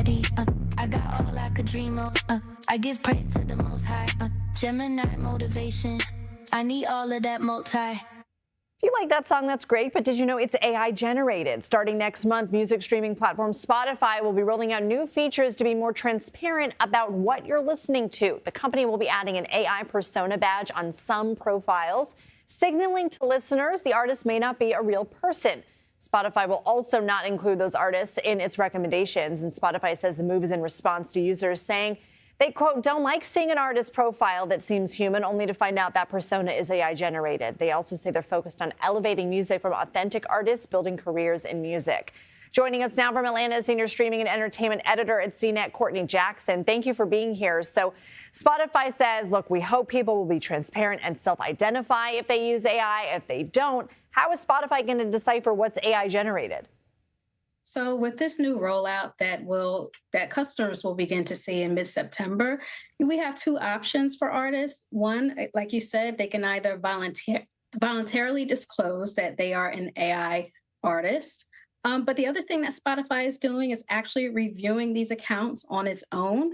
melody. I got all I could dream of. I give praise to the Most High. Gemini motivation. I need all of that multi. If you like that song, that's great, but did you know it's AI generated? Starting next month, music streaming platform Spotify will be rolling out new features to be more transparent about what you're listening to. The company will be adding an AI persona badge on some profiles, signaling to listeners the artist may not be a real person. Spotify will also not include those artists in its recommendations, and Spotify says the move is in response to users saying they, quote, don't like seeing an artist profile that seems human only to find out that persona is AI generated. They also say they're focused on elevating music from authentic artists, building careers in music. Joining us now from Atlanta, senior streaming and entertainment editor at CNET, Kourtnee Jackson. Thank you for being here. So Spotify says, look, we hope people will be transparent and self-identify if they use AI. If they don't, how is Spotify going to decipher what's AI generated? So with this new rollout that customers will begin to see in mid-September, we have two options for artists. One, like you said, they can either voluntarily disclose that they are an AI artist. But the other thing that Spotify is doing is actually reviewing these accounts on its own.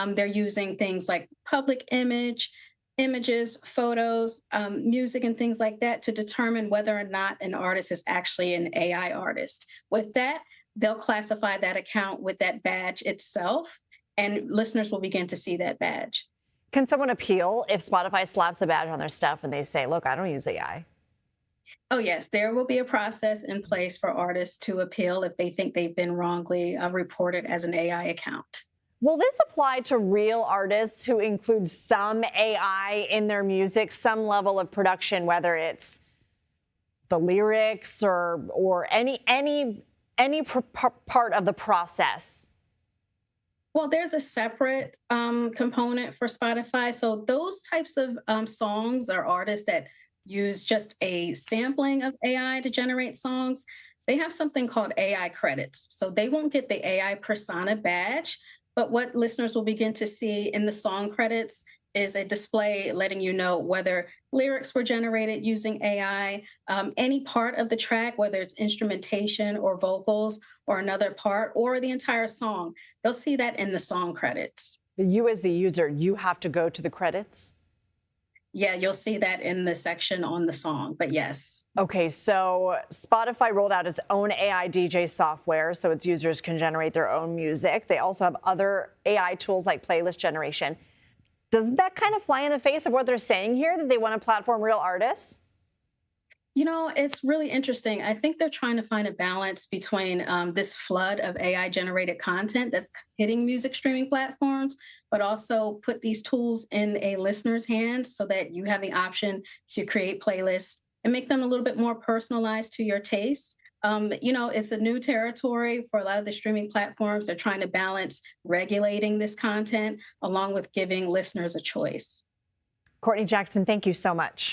They're using things like public images, photos, music, and things like that to determine whether or not an artist is actually an AI artist. With that, they'll classify that account with that badge itself, and listeners will begin to see that badge. Can someone appeal if Spotify slaps a badge on their stuff and they say, look, I don't use AI? Oh, yes, there will be a process in place for artists to appeal if they think they've been wrongly reported as an AI account. Will this apply to real artists who include some AI in their music, some level of production, whether it's the lyrics or any part of the process? Well, there's a separate component for Spotify. So those types of songs or artists that use just a sampling of AI to generate songs, they have something called AI credits. So they won't get the AI persona badge. But what listeners will begin to see in the song credits is a display letting you know whether lyrics were generated using AI, any part of the track, whether it's instrumentation or vocals or another part or the entire song. They'll see that in the song credits. You as the user, you have to go to the credits? Yeah, you'll see that in the section on the song, but yes. Okay, so Spotify rolled out its own AI DJ software so its users can generate their own music. They also have other AI tools like playlist generation. Doesn't that kind of fly in the face of what they're saying here, that they want to platform real artists? You know, it's really interesting. I think they're trying to find a balance between this flood of AI-generated content that's hitting music streaming platforms, but also put these tools in a listener's hands so that you have the option to create playlists and make them a little bit more personalized to your taste. You know, it's a new territory for a lot of the streaming platforms. They're trying to balance regulating this content along with giving listeners a choice. Kourtnee Jackson, thank you so much.